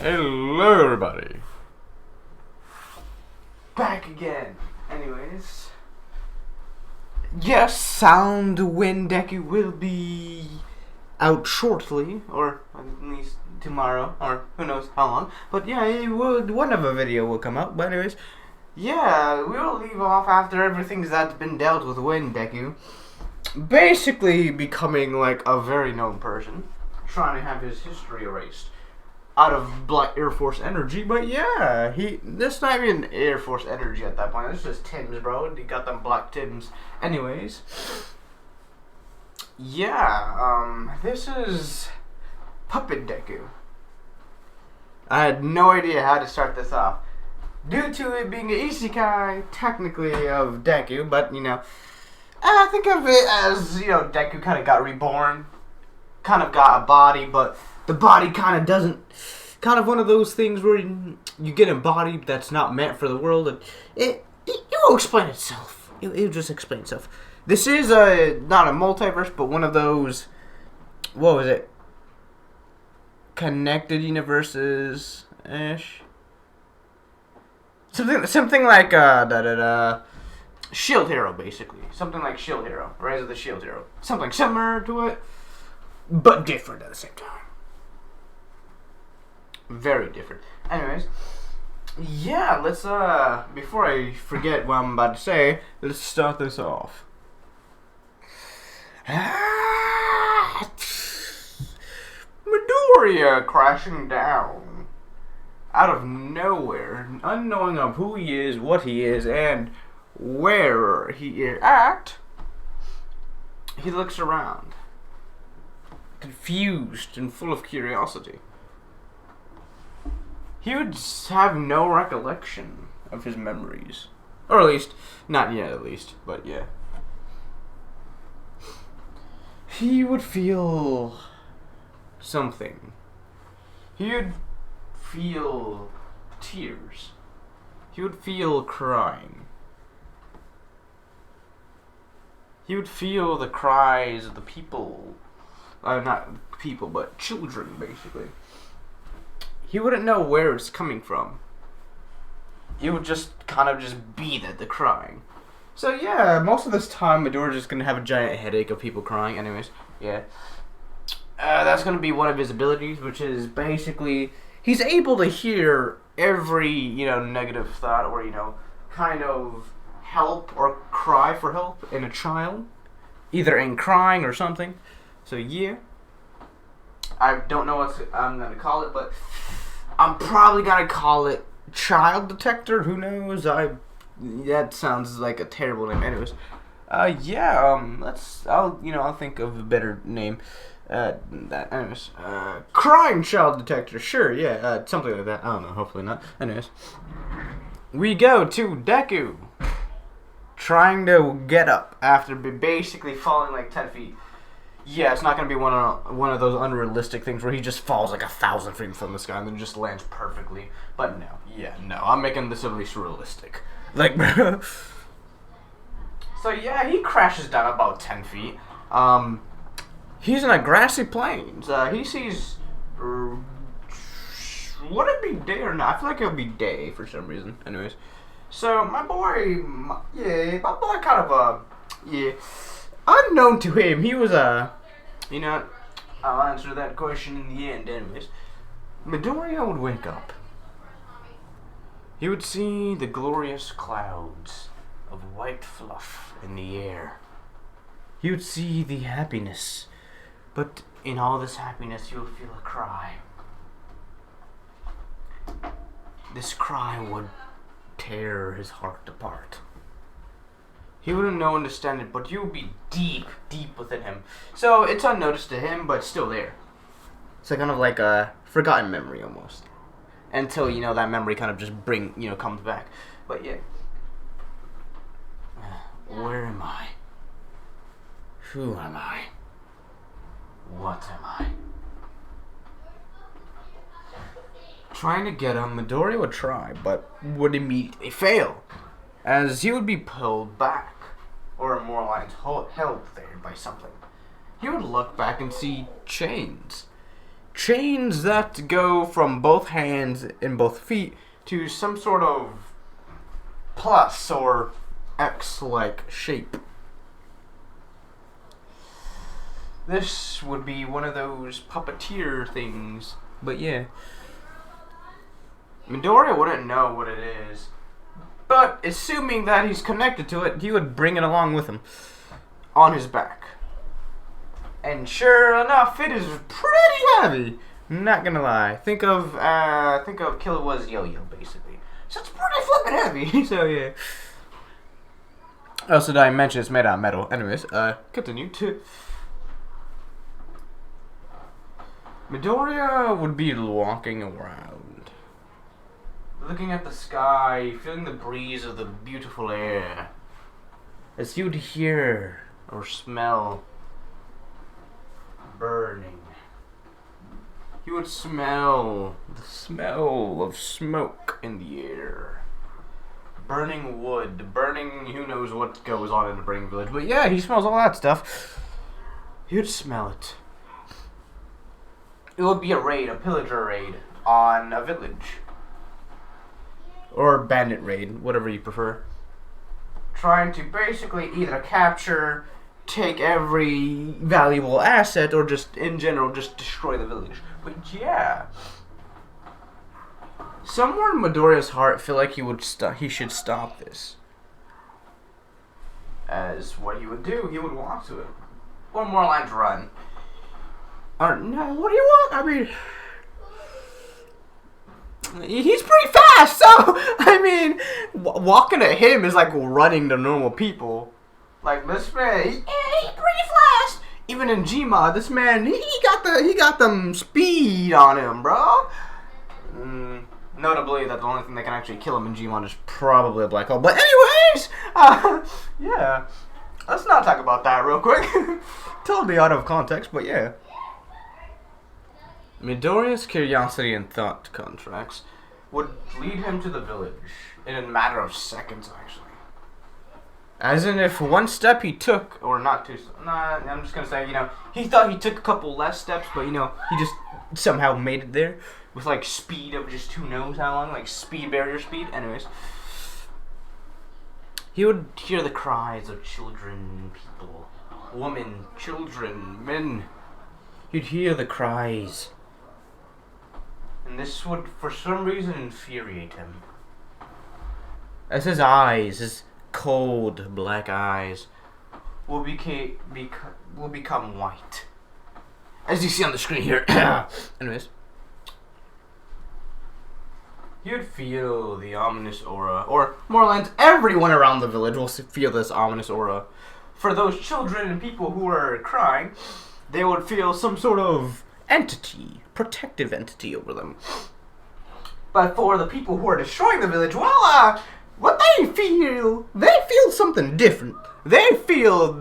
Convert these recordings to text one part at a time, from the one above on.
Hello, everybody. Back again. Anyways. Yes, Sound Wind Deku will be out shortly, or at least tomorrow, or who knows how long. But yeah, one of a video will come out. But anyways, yeah, we'll leave off after everything that's been dealt with Wind Deku. Basically becoming like a very known person, trying to have his history erased out of Black Air Force energy. But yeah, this not even Air Force energy at that point. It's just Tims, bro. He got them black Tims. Anyways, yeah, this is Puppet Deku. I had no idea how to start this off, due to it being an isekai, technically, of Deku, but, you know, I think of it as, you know, Deku kind of got reborn, kind of got a body, but the body kind of doesn't, kind of one of those things where you get a body that's not meant for the world, and it will explain itself. It'll just explain itself. This is not a multiverse, but one of those, what was it? Connected universes-ish. Something like Shield Hero, basically. Something like Shield Hero. Rise of the Shield Hero. Something similar to it, but different at the same time. Very different. Anyways, yeah, let's, before I forget what I'm about to say, let's start this off. Midoriya crashing down out of nowhere, unknowing of who he is, what he is, and where he is at. He looks around, confused and full of curiosity. He would have no recollection of his memories, or at least not yet, at least, but yeah. He would feel something. He would feel tears. He would feel crying. He would feel the cries of the people. Not people, but children, basically. He wouldn't know where it's coming from. It would just kind of just be that the crying. So yeah, most of this time Midoriya's just gonna have a giant headache of people crying. Anyways, yeah. That's gonna be one of his abilities, which is basically he's able to hear every, you know, negative thought or, you know, kind of help or cry for help in a child, either in crying or something. So yeah, I don't know what I'm gonna call it, but I'm probably gonna call it child detector. Who knows? That sounds like a terrible name. Anyways, I'll think of a better name. Anyways, crime child detector. Sure, yeah, something like that. I don't know. Hopefully not. Anyways, we go to Deku trying to get up after basically falling like 10 feet. Yeah, it's not gonna be one of those unrealistic things where he just falls like 1,000 feet from the sky and then just lands perfectly. But no, I'm making this at least realistic. Like, so yeah, he crashes down about 10 feet. He's in a grassy plains. He sees, would it be day or not? I feel like it'll be day for some reason. Anyways, so my boy kind of, unknown to him, he was you know, I'll answer that question in the end. Anyways, Midoriya would wake up. He would see the glorious clouds of white fluff in the air. He would see the happiness, but in all this happiness, he would feel a cry. This cry would tear his heart apart. He wouldn't know understand it, but you would be deep, deep within him. So it's unnoticed to him, but still there. It's kind of like a forgotten memory almost. Until, you know, that memory kind of just comes back. But yeah. Where am I? Who am I? What am I? Trying to get him, Midoriya would try, but would immediately fail, as he would be pulled back, or more lines, held there by something. He would look back and see chains chains that go from both hands and both feet to some sort of plus or X-like shape. This would be one of those puppeteer things, but yeah. Midoriya wouldn't know what it is, but assuming that he's connected to it, he would bring it along with him on his back. And sure enough, it is pretty heavy. Not gonna lie. Think of Killua's yo-yo, basically. So it's pretty flippin' heavy. So yeah. Also, did I mention it's made out of metal? Anyways, continue to. Midoriya would be walking around, looking at the sky, feeling the breeze of the beautiful air, as you'd hear or smell burning. He would smell the smell of smoke in the air. Burning wood, burning who knows what goes on in a burning village. But yeah, he smells all that stuff. He would smell it. It would be a raid, a pillager raid on a village. Or bandit raid, whatever you prefer. Trying to basically either capture, take every valuable asset, or just, in general, just destroy the village. But yeah. Somewhere in Midoriya's heart feel like he should stop this. As what he would do, he would walk to it. One more line to run. Or, no, what do you want? I mean, he's pretty fast, so, I mean, walking at him is like running to normal people. Like, this man, he's pretty fast. Even in Gmod, this man, he got them speed on him, bro. Notably, that the only thing that can actually kill him in Gmod is probably a black hole. But anyways, yeah, let's not talk about that real quick. Totally out of context, but yeah. Midoriya's curiosity and thought contracts would lead him to the village in a matter of seconds, actually. As in, if one step he took, or not two, I'm just gonna say, he thought he took a couple less steps, but, he just somehow made it there with, like, speed of just who knows how long, like, speed barrier speed. Anyways, he would hear the cries of children, people, women, children, men. He'd hear the cries. And this would, for some reason, infuriate him. As his eyes, his cold black eyes, will become white. As you see on the screen here. Anyways. You'd feel the ominous aura. Or, more lines, everyone around the village will feel this ominous aura. For those children and people who are crying, they would feel some sort of entity, protective entity over them. But for the people who are destroying the village, well, what they feel something different. They feel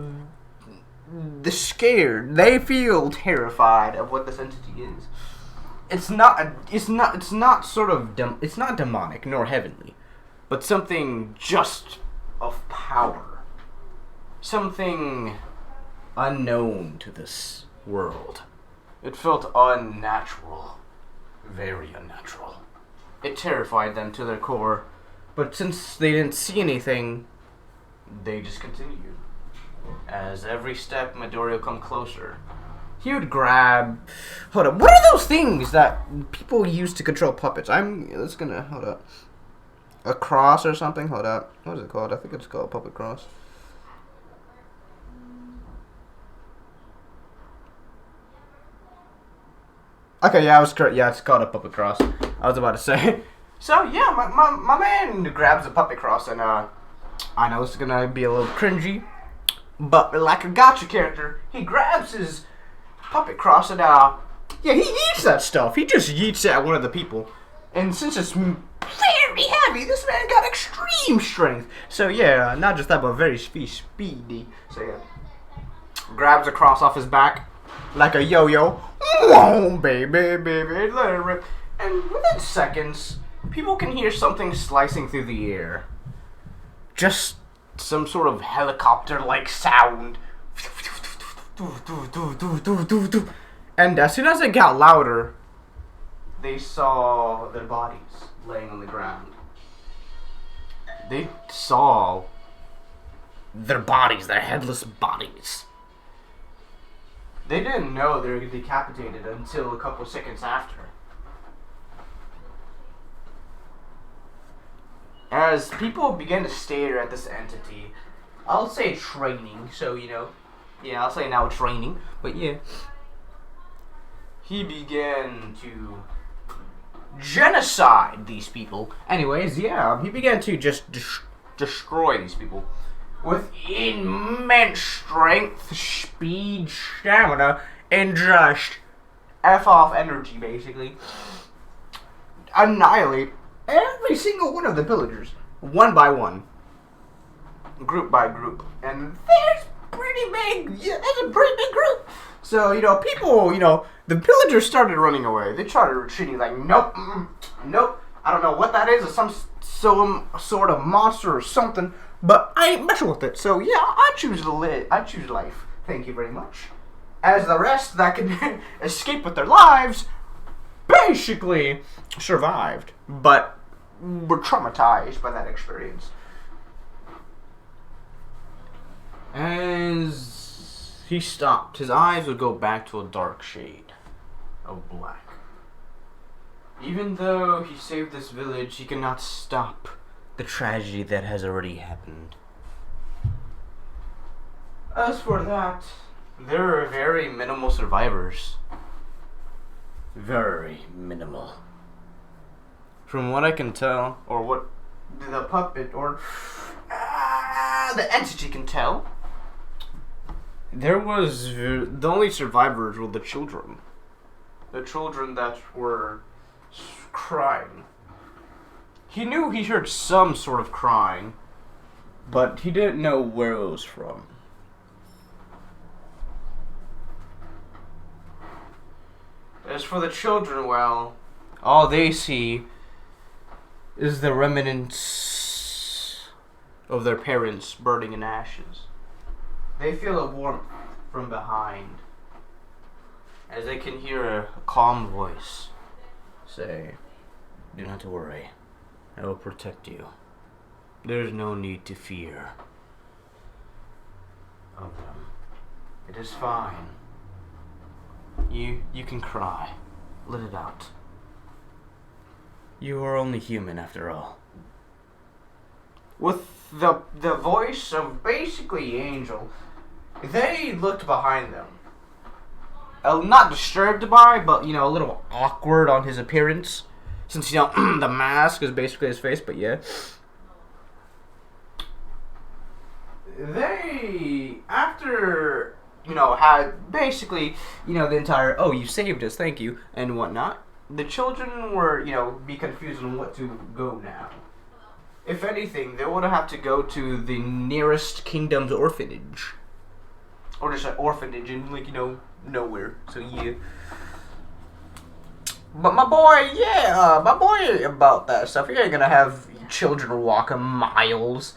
scared. They feel terrified of what this entity is. It's not demonic nor heavenly, but something just of power. Something unknown to this world. It felt unnatural. Very unnatural. It terrified them to their core, but since they didn't see anything, they just continued. As every step Midoriya come closer, he would grab... Hold up, what are those things that people use to control puppets? Hold up. A cross or something? Hold up. What is it called? I think it's called a puppet cross. Okay, yeah, I was correct. Yeah, it's called a puppet cross. I was about to say. So, yeah, my man grabs a puppet cross, and, I know this is gonna be a little cringy, but like a gacha character, he grabs his puppet cross, and, yeah, he yeets that stuff. He just yeets it at one of the people. And since it's very heavy, this man got extreme strength. So, yeah, not just that, but very speedy. So, yeah. Grabs a cross off his back like a yo-yo. Whoa, baby, let it rip. And within seconds, people can hear something slicing through the air. Just some sort of helicopter-like sound. And as soon as it got louder, they saw their bodies laying on the ground. They saw their bodies, their headless bodies. They didn't know they were decapitated until a couple seconds after. As people began to stare at this entity, I'll say training, so yeah, I'll say now it's raining, but yeah. He began to genocide these people. Anyways, yeah, he began to just destroy these people with immense strength, speed, stamina, and just F-off energy, basically. Annihilate every single one of the villagers, one by one, group by group. And there's pretty big, yeah, that's a pretty big group. So, people, the villagers started running away. They started retreating like, nope, nope, I don't know what that is, or some sort of monster or something, but I ain't messing with it. So, yeah, I choose life. Thank you very much. As the rest that can escape with their lives basically survived, but were traumatized by that experience. As he stopped, his eyes would go back to a dark shade of black. Even though he saved this village, he cannot stop the tragedy that has already happened. As for that, there are very minimal survivors. Very minimal. From what I can tell, or what the puppet, or the entity can tell, the only survivors were the children. The children that were crying. He knew he heard some sort of crying, but he didn't know where it was from. As for the children, well, all they see is the remnants of their parents burning in ashes. They feel a warmth from behind, as they can hear a calm voice say, "Do not worry, I will protect you. There's no need to fear of them. It is fine. You can cry. Let it out. You are only human after all." With the voice of basically Angel, they looked behind them. Not disturbed by, but, a little awkward on his appearance. Since, the mask is basically his face, but yeah. They, after, had basically, the entire, "Oh, you saved us, thank you," and whatnot, the children were, be confused on what to go now. If anything, they would have to go to the nearest kingdom's orphanage. Or just an orphanage in, nowhere. So, yeah. But my boy about that stuff. You ain't gonna have children walk miles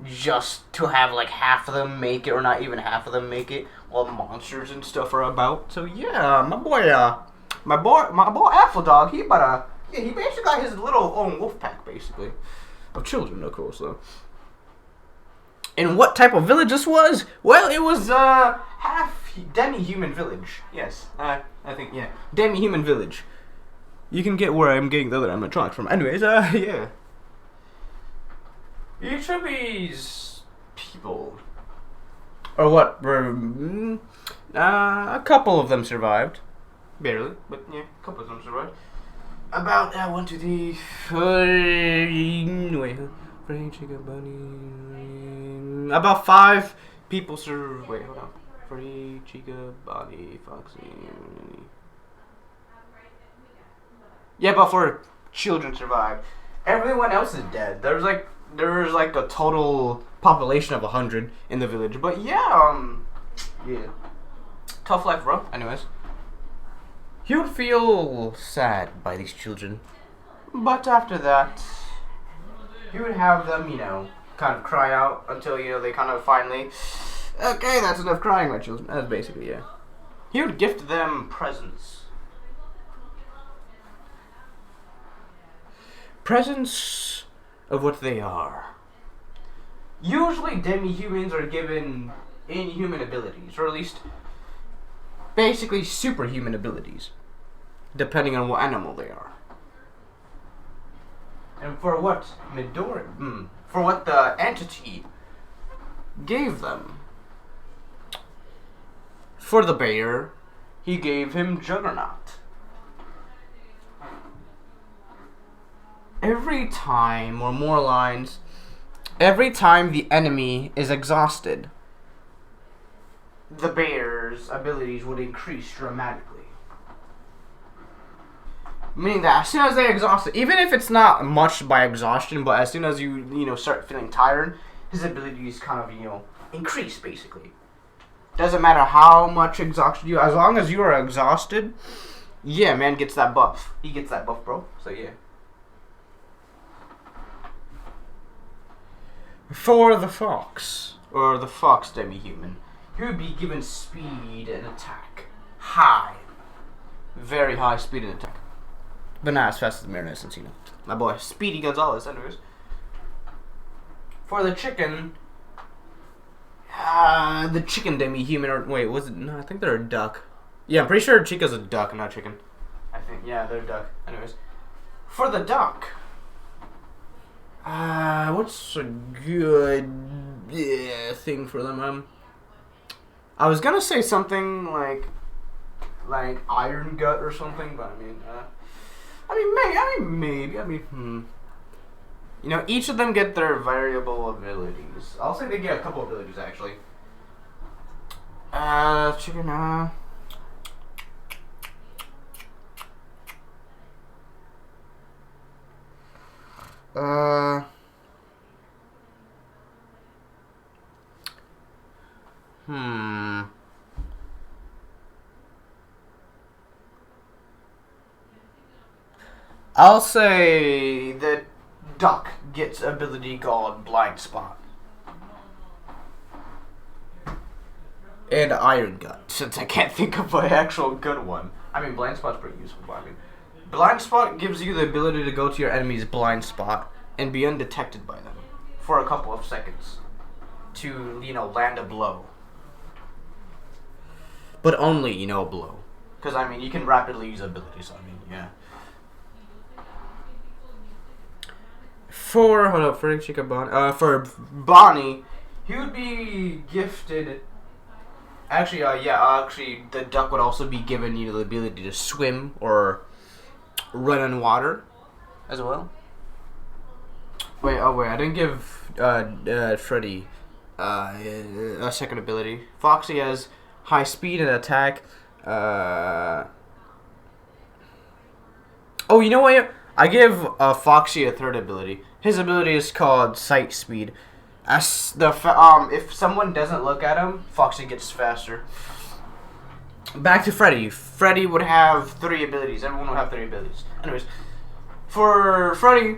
just to have, half of them make it, or not even half of them make it, while monsters and stuff are about. So, yeah, my boy Apple he basically got his little own wolf pack, basically. Of children, of course, though. And what type of village this was? Well, it was half demi-human village. Yes, I think, yeah, demi-human village. You can get where I'm getting the other animatronics from. Anyways, yeah. Each of these people, or what, a couple of them survived, barely, but yeah, a couple of them survived. About 1, 2, 3, 4. Wait, Free Chicken Bunny. About 5 people survived. Wait, hold on. Free Chica Bunny, Foxy. Yeah, about 4 children survived. Everyone else is dead. There's like a total population of 100 in the village. But yeah, yeah. Tough life, bro. Anyways. He would feel sad by these children. But after that, he would have them, kind of cry out until, they kind of finally, "Okay, that's enough crying, my children." That's basically, yeah. He would gift them presents. Presents of what they are. Usually demi-humans are given inhuman abilities, or at least basically superhuman abilities, depending on what animal they are. And for what for what the entity gave them. For the bear, he gave him Juggernaut. Every time the enemy is exhausted, the bear's abilities would increase dramatically. Meaning that as soon as they're exhausted, even if it's not much by exhaustion, but as soon as you start feeling tired, his abilities kind of, increase basically. Doesn't matter how much exhaustion as long as you are exhausted, yeah, man gets that buff. He gets that buff, bro. So yeah. For the fox, or the fox demi-human, he would be given speed and attack. High. Very high speed and attack. But not as fast as the Marinette, since, my boy, Speedy Gonzalez, anyways. For the chicken, the chicken demi-human, or, wait, was it, no, I think they're a duck. Yeah, I'm pretty sure Chica's a duck, not chicken. I think, yeah, they're a duck. Anyways. For the duck, what's a good thing for them? I was gonna say something like Iron Gut or something, but maybe. Each of them get their variable abilities. I'll say they get a couple abilities actually. Chicken. I'll say the duck gets ability called Blind Spot. And Iron Gut, since I can't think of an actual good one. Blind Spot's pretty useful, but Blind Spot gives you the ability to go to your enemy's blind spot and be undetected by them for a couple of seconds to, land a blow. But only, a blow. Because, you can rapidly use abilities, yeah. For Bonnie, he would be gifted. Actually, the duck would also be given the ability to swim or run on water, as well. Wait, I didn't give Freddy a second ability. Foxy has high speed and attack. Oh, you know what? I give Foxy a third ability. His ability is called Sight Speed. If someone doesn't look at him, Foxy gets faster. Back to Freddy. Freddy would have 3 abilities. Everyone would have 3 abilities. Anyways, for Freddy,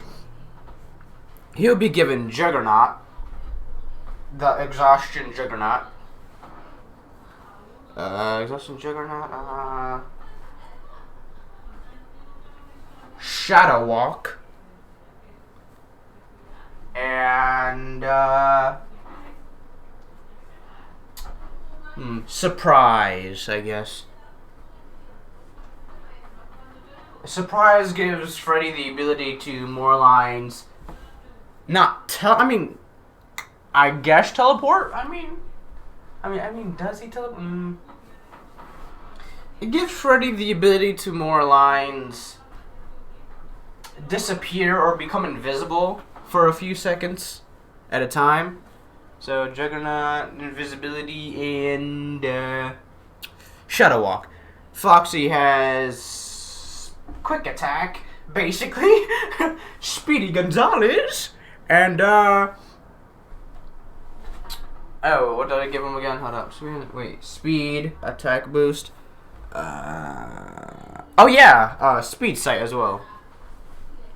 he'll be given Juggernaut, the Exhaustion Juggernaut. Exhaustion Juggernaut. Shadow Walk. And Surprise, I guess. Surprise gives Freddy the ability to more lines. I guess teleport. Does he teleport? It gives Freddy the ability to more lines disappear or become invisible for a few seconds at a time. So Juggernaut, invisibility, and Shadow Walk. Foxy has quick attack, basically. Speedy Gonzalez, and what did I give him again? Hold up. Speed, attack boost. Speed sight as well.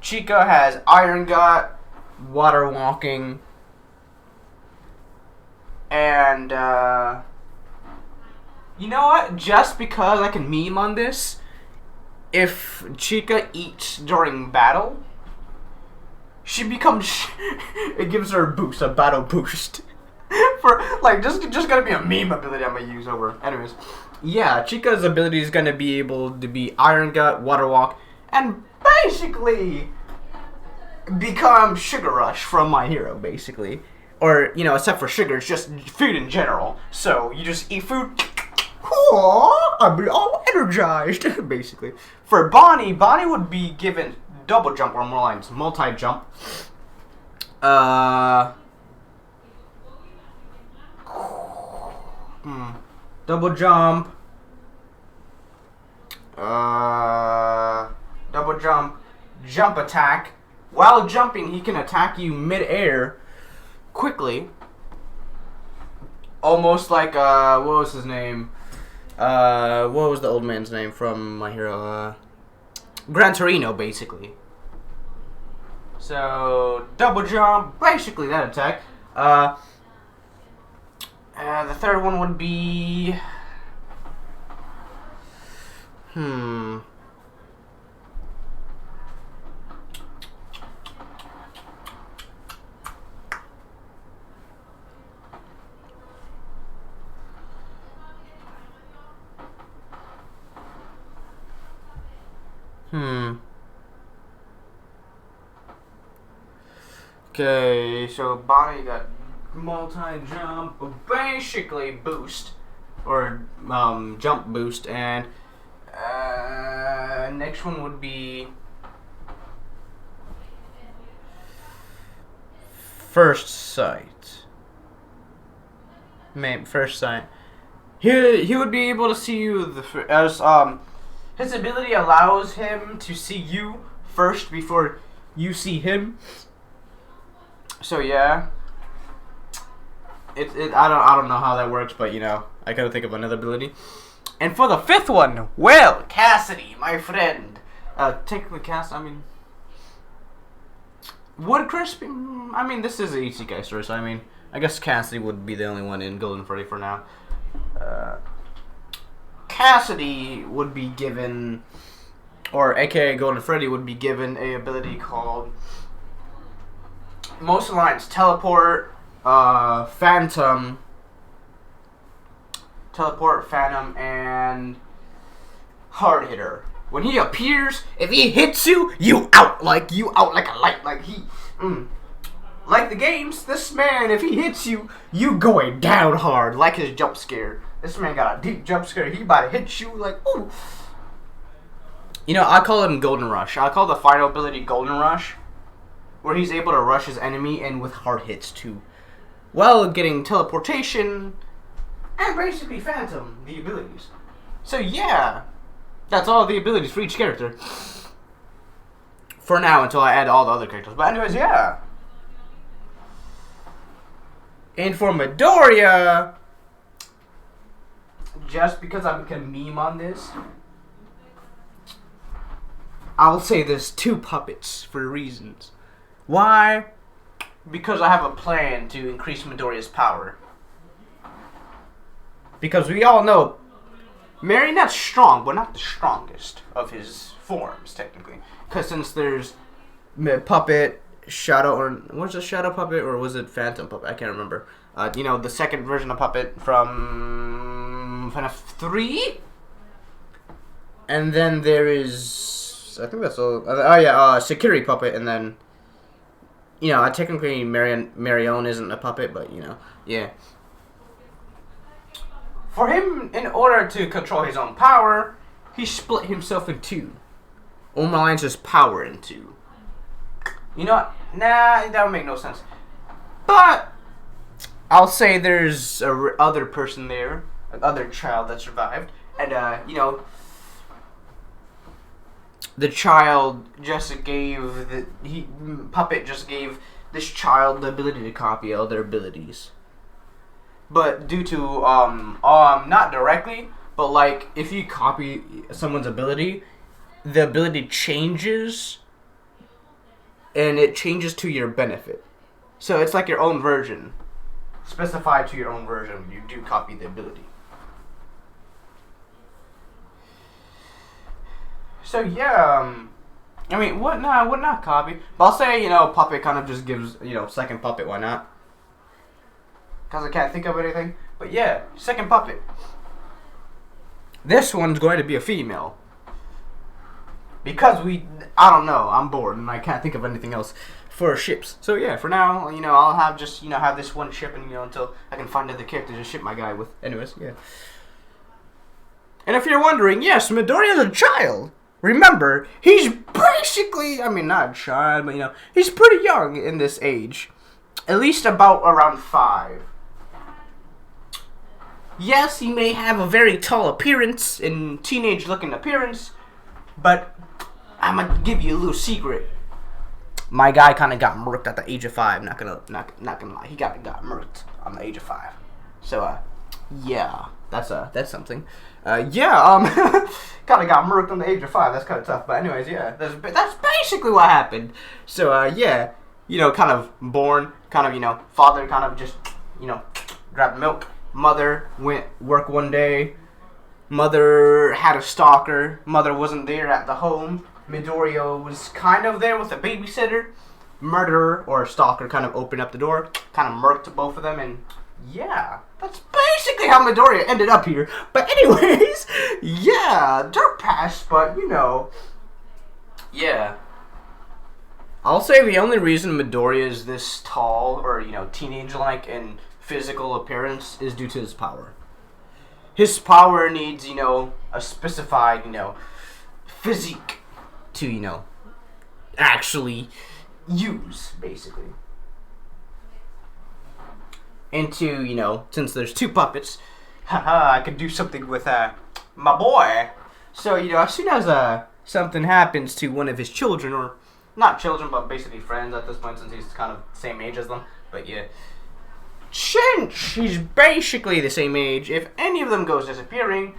Chica has Iron Gut, water walking, and You know what? Just because I can meme on this, if Chica eats during battle, she becomes. It gives her a boost, a battle boost. For like, just gonna be a meme ability I'm gonna use over. Anyways, yeah, Chica's ability is gonna be able to be Iron Gut, Water Walk, and basically become Sugar Rush from My Hero, basically. Or, you know, except for sugar, it's just food in general. So, you just eat food, I'll be all energized, basically. For Bonnie would be given double jump, or more lines, multi-jump. Double jump. Double jump. Jump attack. While jumping, he can attack you mid-air quickly. Almost like, what was his name? What was the old man's name from My Hero? Gran Torino, basically. So, double jump, basically that attack. The third one would be... Okay, so Bonnie got multi-jump, basically boost, or jump boost, and next one would be First Sight. First Sight. He would be able to see you as his ability allows him to see you first before you see him. So yeah, I don't know how that works, but you know, I gotta think of another ability. And for the fifth one, well, Cassidy, my friend. Technically, would Crispy? I mean, this is an Isekai story, so I mean, I guess Cassidy would be the only one in Golden Freddy for now. Cassidy would be given, or AKA Golden Freddy would be given a ability called most lines teleport, phantom, and hard hitter. When he appears, if he hits you, you out like a light. Like like the games. This man, if he hits you, you going down hard like his jump scare. This man got a deep jump scare. He about to hit you like ooh. You know, I call him Golden Rush. I call the final ability Golden Rush, where he's able to rush his enemy in with hard hits too, while getting teleportation and basically phantom the abilities. So yeah, that's all the abilities for each character. For now, until I add all the other characters. But anyways, yeah. And for Midoriya, just because I become meme on this, I'll say there's two puppets for reasons. Why? Because I have a plan to increase Midoriya's power. Because we all know Marionette's strong, but not the strongest of his forms, technically. Because since there's Puppet, Shadow, or was it Shadow Puppet, or was it Phantom Puppet? I can't remember. You know, the second version of Puppet from FNAF 3? And then there is, I think that's all. Oh yeah, Security Puppet, and then, you know, technically Marion isn't a puppet, but you know, yeah. For him, in order to control his own power, he split himself in two. Or more lines his power in two. You know what? Nah, that would make no sense. But I'll say there's a other person there, another child that survived, and you know, the child just gave Puppet just gave this child the ability to copy all their abilities. But due to not directly, but like if you copy someone's ability, the ability changes, and it changes to your benefit. So it's like your own version, specified to your own version when you do copy the ability. So yeah, I mean, what not copy? But I'll say, puppet kind of just gives, second puppet. Why not? Because I can't think of anything. But yeah, second puppet. This one's going to be a female. Because I don't know, I'm bored and I can't think of anything else for ships. So yeah, for now, I'll have just, have this one ship and, until I can find other characters to ship my guy with. Anyways, yeah. And if you're wondering, yes, Midoriya's a child. Remember, he's basically, not a child, but, he's pretty young in this age. At least around 5. Yes, he may have a very tall appearance and teenage-looking appearance, but I'm gonna give you a little secret. My guy kind of got murked at the age of 5. Not gonna lie, he got murked on the age of 5. So yeah, that's something. Kind of got murked on the age of 5. That's kind of tough. But anyways, yeah, that's basically what happened. So yeah, kind of born, kind of father kind of just grabbed milk. Mother went work one day. Mother had a stalker. Mother wasn't there at the home. Midoriya was kind of there with a babysitter. Murderer or stalker kind of opened up the door, kind of murked both of them, and yeah, that's basically how Midoriya ended up here. But anyways, yeah, dirt pass, but yeah. I'll say the only reason Midoriya is this tall or teenage-like in physical appearance is due to his power. His power needs, a specified, physique to, actually use, basically. And to, since there's 2 puppets, I could do something with, my boy. So, as soon as, something happens to one of his children, or not children, but basically friends at this point, since he's kind of the same age as them, but yeah. Since he's basically the same age, if any of them goes disappearing,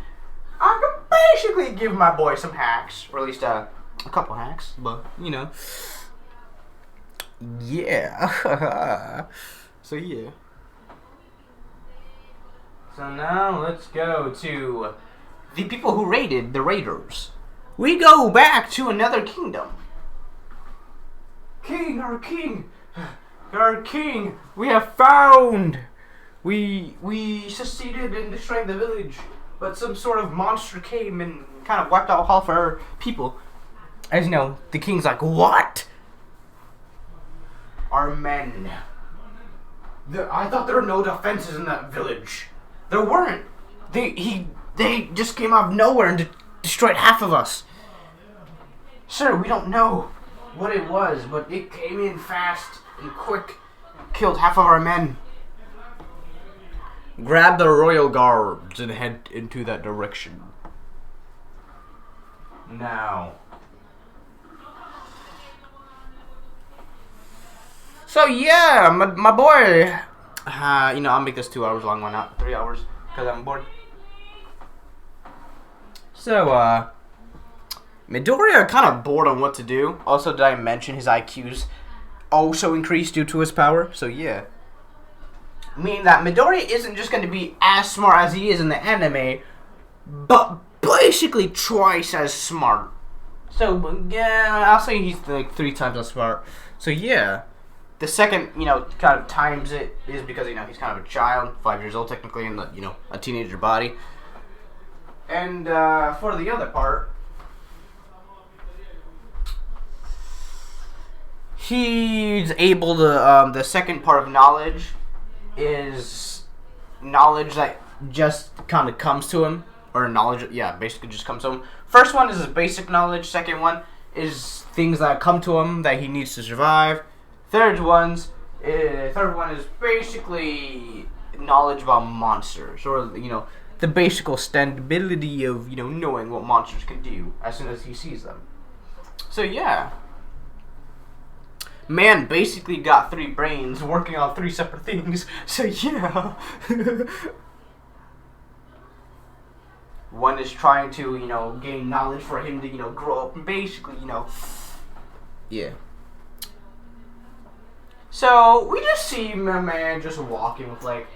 I can basically give my boy some hacks, or at least a couple hacks, but yeah. So yeah. So now let's go to the people who raided the raiders. We go back to another kingdom. King, our king. Our king, we have found. We succeeded in destroying the village, but some sort of monster came and kind of wiped out half our people. As the king's like, what? Our men. I thought there were no defenses in that village. There weren't. They just came out of nowhere and destroyed half of us. Sir, we don't know what it was, but it came in fast and quick, killed half of our men. Grab the royal guards and head into that direction. Now. So yeah, my boy, I'll make this 2 hours long, why not 3 hours, because I'm bored. So, Midoriya kind of bored on what to do. Also, did I mention his IQ's also increased due to his power? So yeah. Meaning that Midoriya isn't just going to be as smart as he is in the anime, but basically twice as smart. So yeah, I'll say he's like 3 times as smart. So yeah. The second, kind of times it is because, he's kind of a child, 5 years old technically, in the, a teenager body. And for the other part, he's able to, the second part of knowledge is knowledge that just kind of comes to him, or knowledge, yeah, basically just comes to him. First one is his basic knowledge, second one is things that come to him that he needs to survive. Third one is basically knowledge about monsters, or the basic stability of knowing what monsters can do as soon as he sees them. So yeah, man basically got 3 brains working on 3 separate things. So yeah, one is trying to gain knowledge for him to grow up and basically yeah. So we just see my man just walking with like,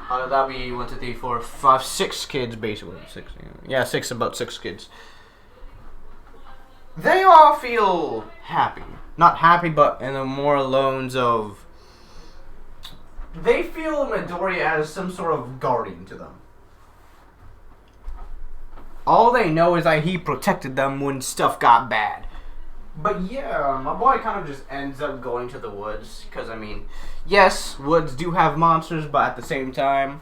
that'd be 1, 2, 3, 4, 5, 6 kids basically. 6, yeah, 6, about 6 kids. they all feel happy. Not happy, but in the more loans of... They feel Midoriya as some sort of guardian to them. All they know is that he protected them when stuff got bad. But yeah, my boy kind of just ends up going to the woods. Because, I mean, yes, woods do have monsters, but at the same time...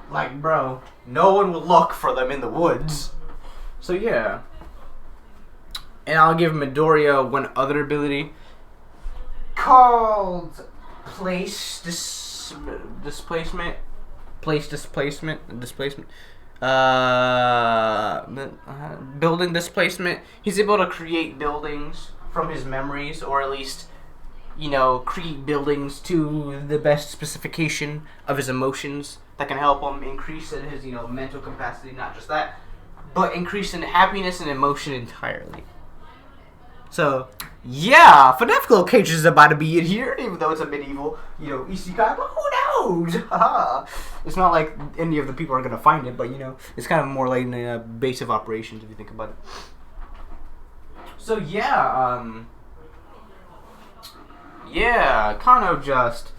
Like, bro, no one will look for them in the woods. So, yeah. And I'll give Midoriya one other ability called displacement. Building displacement. He's able to create buildings from his memories, or at least, you know, create buildings to the best specification of his emotions that can help him increase in his, you know, mental capacity. Not just that, but increase in happiness and emotion entirely. So, yeah, FNAF location is about to be in here, even though it's a medieval, you know, isekai, but who knows? It's not like any of the people are going to find it, but, you know, it's kind of more like a base of operations if you think about it. So, yeah, kind of just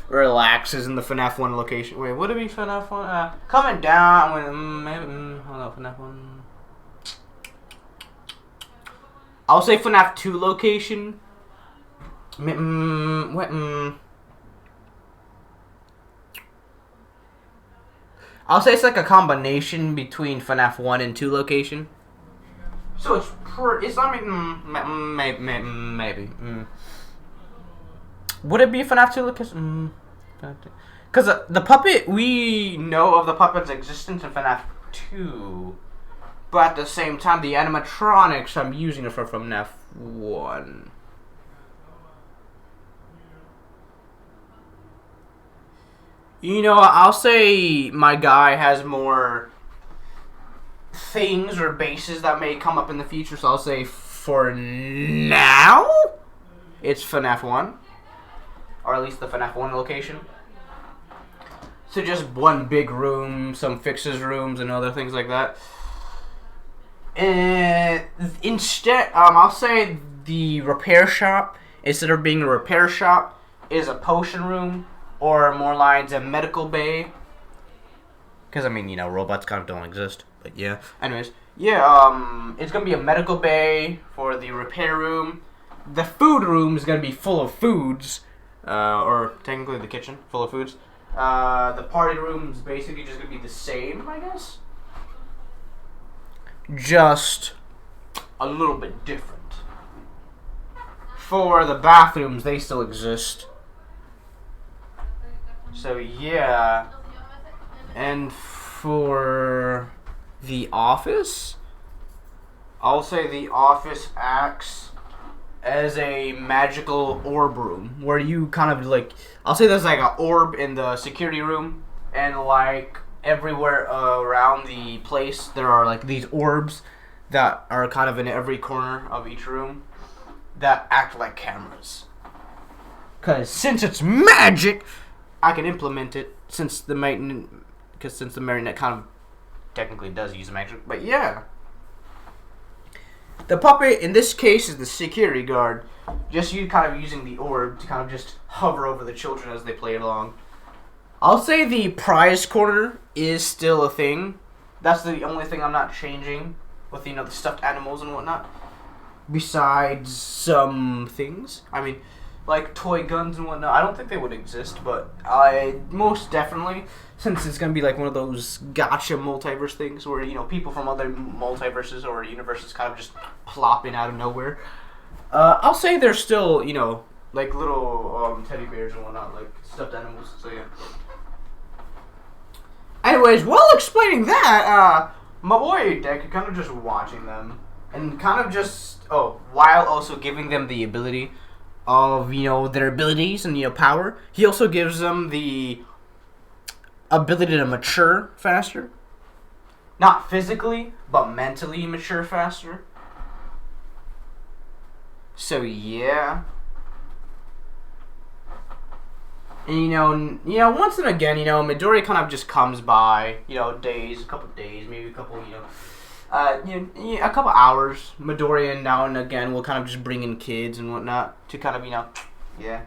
relaxes in the FNAF 1 location. Wait, would it be FNAF 1? Coming down, hold on, FNAF 1. I'll say FNAF 2 location. I'll say it's like a combination between FNAF 1 and 2 location. So it's maybe. Would it be FNAF 2 location? Because the puppet, we know of the puppet's existence in FNAF 2. But at the same time, the animatronics I'm using are from FNAF 1. You know, I'll say my guy has more things or bases that may come up in the future, so I'll say for now, it's FNAF 1. Or at least the FNAF 1 location. So just one big room, some fixes rooms, and other things like that. And instead, I'll say the repair shop, instead of being a repair shop, is a potion room, or more lines, a medical bay. Because, I mean, you know, robots kind of don't exist, but yeah. Anyways, yeah, it's going to be a medical bay for the repair room. The food room is going to be full of foods, or technically the kitchen, full of foods. The party room is basically just going to be the same, I guess. Just a little bit different. For the bathrooms, they still exist. So yeah. And for the office, I'll say the office acts as a magical orb room, where you kind of like, I'll say there's like an orb in the security room, and like everywhere around the place there are like these orbs that are kind of in every corner of each room that act like cameras. Cause since it's magic, I can implement it since the marionette kind of technically does use magic. But yeah, the puppet in this case is the security guard. Just you kind of using the orb to kind of just hover over the children as they play along. I'll say the prize corner is still a thing. That's the only thing I'm not changing with, you know, the stuffed animals and whatnot. Besides some things. I mean, like toy guns and whatnot. I don't think they would exist, but I most definitely, since it's going to be like one of those gotcha multiverse things where, you know, people from other multiverses or universes kind of just plop in out of nowhere. I'll say there's still, you know, like little teddy bears and whatnot, like stuffed animals, so yeah. Anyways, while explaining that, my boy Deku kind of just watching them, and kind of just, while also giving them the ability of, you know, their abilities and, you know, power, he also gives them the ability to mature faster. Not physically, but mentally mature faster. So, yeah. And once and again, Midori kind of just comes by, days, a couple days, maybe a couple, a couple hours. Midori and now and again will kind of just bring in kids and whatnot to kind of, yeah.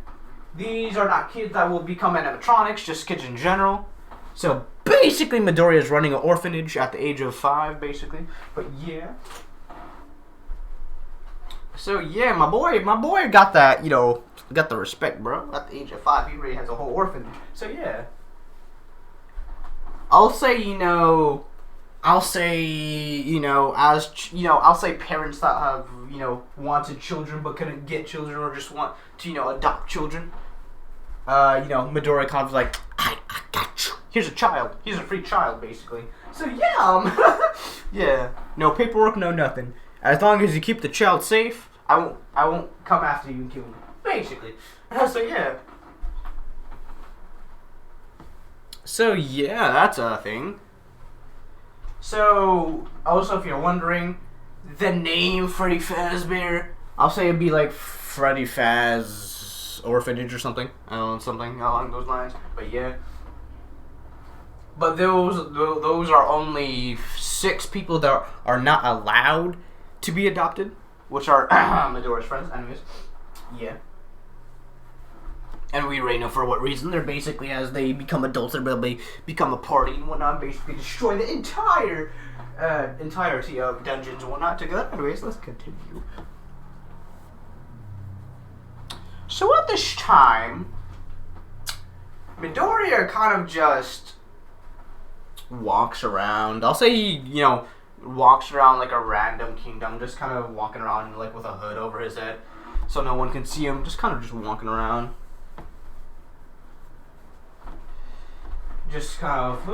These are not kids that will become animatronics, just kids in general. So basically, Midori is running an orphanage at the age of 5, basically. But yeah. So yeah, my boy got that, got the respect, bro. At the age of 5, he already has a whole orphanage. So yeah. I'll say parents that have, wanted children but couldn't get children or just want to, adopt children. Midori kind of like, I got you. Here's a child. Here's a free child, basically. So yeah, yeah. No paperwork, no nothing. As long as you keep the child safe, I won't come after you and kill you. Basically. So yeah. So yeah, that's a thing. So also, if you're wondering, the name Freddy Fazbear, I'll say it'd be like Freddy Faz Orphanage or something. I don't know, something along those lines. But yeah. But those are only 6 people that are not allowed to be adopted, which are Midori's friends. Anyways, yeah. And we already know for what reason. They're basically, as they become adults, they'll become a party and whatnot, basically destroy the entirety of dungeons and whatnot together. Anyways, let's continue. So at this time, Midori kind of just walks around. I'll say he, walks around like a random kingdom, just kind of walking around like with a hood over his head, so no one can see him. Just kind of just walking around. Just kind of.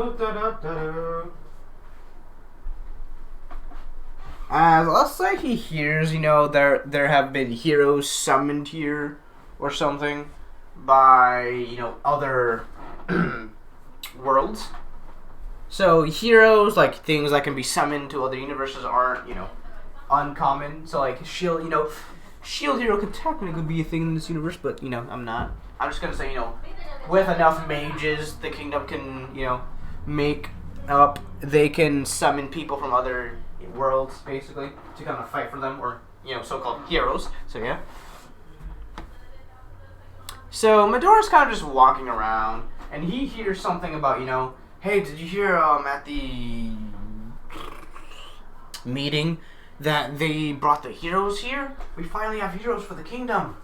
Let's say he hears, there have been heroes summoned here or something by, other worlds. So heroes, like things that can be summoned to other universes, aren't, uncommon. So like shield hero could technically be a thing in this universe, but I'm not. I'm just gonna say, with enough mages, the kingdom can, make up. They can summon people from other worlds, basically, to kind of fight for them, or so-called heroes. So yeah. So Midori's kind of just walking around, and he hears something about, hey, did you hear at the meeting that they brought the heroes here? We finally have heroes for the kingdom.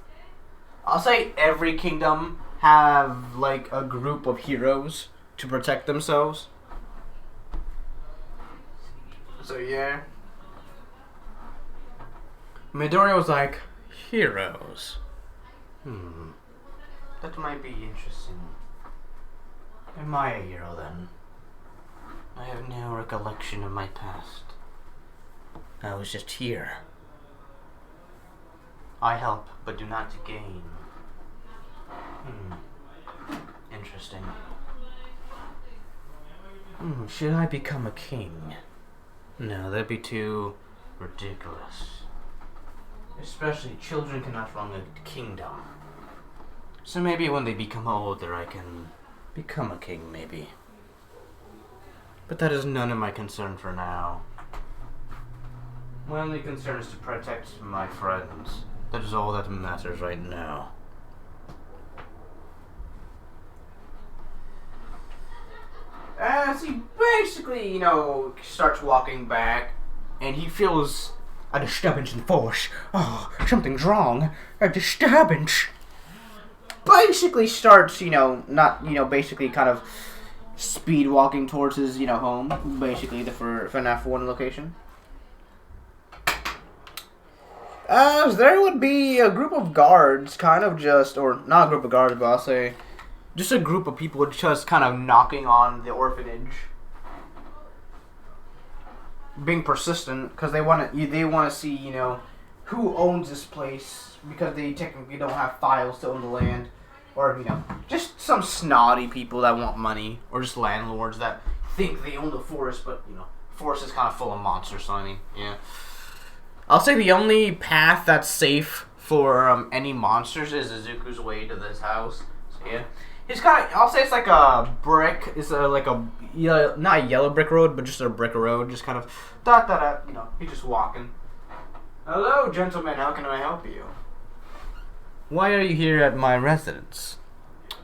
I'll say every kingdom have like a group of heroes to protect themselves. So yeah. Midori was like, heroes. That might be interesting. Am I a hero then? I have no recollection of my past. I was just here. I help, but do not gain. Interesting. Should I become a king? No, that'd be too ridiculous. Especially children cannot run a kingdom. So maybe when they become older, I can become a king, maybe. But that is none of my concern for now. My only concern is to protect my friends. That is all that matters right now. As he basically, starts walking back, and he feels a disturbance in force. Oh, something's wrong. A disturbance. Basically starts, basically kind of speed walking towards his, home. Basically the FNAF 1 location. As there would be a group of guards, or not a group of guards, but I'll say just a group of people just kind of knocking on the orphanage. Being persistent, because they want to see, who owns this place, because they technically don't have files to own the land. Or, just some snotty people that want money, or just landlords that think they own the forest, but, forest is kind of full of monsters, so I mean, yeah. I'll say the only path that's safe for any monsters is Izuku's way to this house. So yeah, He's kind of, I'll say it's like a brick. It's like a, not a yellow brick road, but just a brick road. Just kind of, he's just walking. Hello, gentlemen, how can I help you? Why are you here at my residence?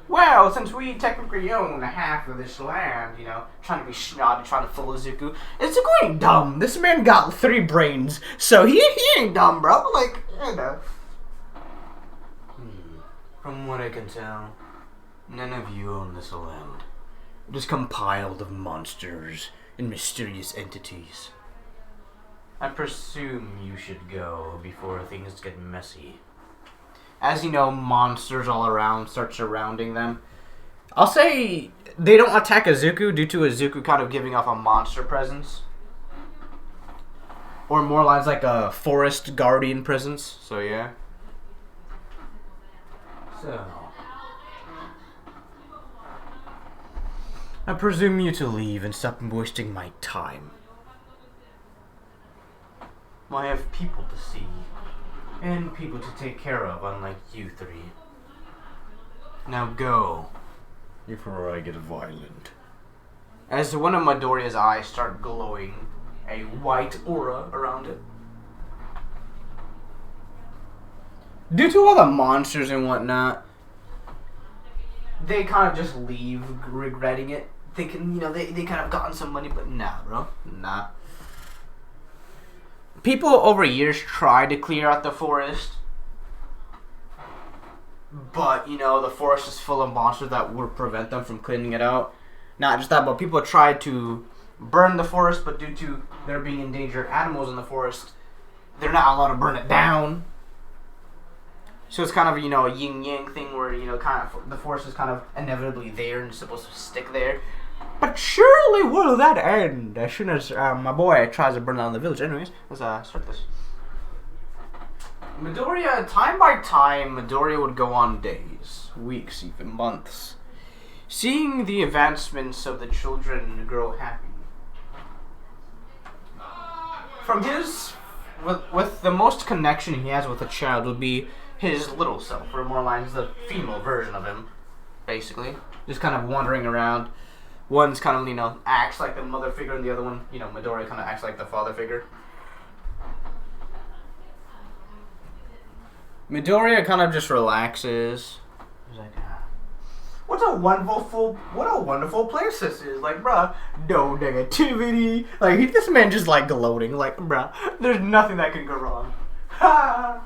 Well, since we technically own half of this land, trying to be snotty, trying to fool Zuko. Zuko ain't dumb. This man got 3 brains, so he ain't dumb, bro. Like, From what I can tell, none of you own this land. It is compiled of monsters and mysterious entities. I presume you should go before things get messy. As you know, monsters all around start surrounding them. I'll say they don't attack Izuku due to Izuku kind of giving off a monster presence. Or more lines like a forest guardian presence. So yeah. So I presume you to leave and stop wasting my time. I have people to see. And people to take care of, unlike you 3. Now go, before I get violent. As one of Midoriya's eyes start glowing, a white aura around it. Due to all the monsters and whatnot, they kind of just leave regretting it. Thinking, they kind of gotten some money, but nah, bro. Nah. People over years try to clear out the forest, but the forest is full of monsters that would prevent them from cleaning it out. Not just that, but people tried to burn the forest, but due to there being endangered animals in the forest, they're not allowed to burn it down. So it's kind of a yin-yang thing where kind of the forest is kind of inevitably there and supposed to stick there. But surely will that end as soon as my boy tries to burn down the village. Anyways, let's start this. Midoriya, time by time, Midoriya would go on days, weeks, even months, seeing the advancements of the children grow happy. From his, with the most connection he has with a child would be his little self, or more lines, the female version of him, basically. Just kind of wandering around. One's kind of, acts like the mother figure, and the other one, Midoriya kind of acts like the father figure. Midoriya kind of just relaxes. He's like, what a wonderful place this is. Like, bruh, no negativity. Like, this man just, gloating. Like, bruh, there's nothing that can go wrong. Ha!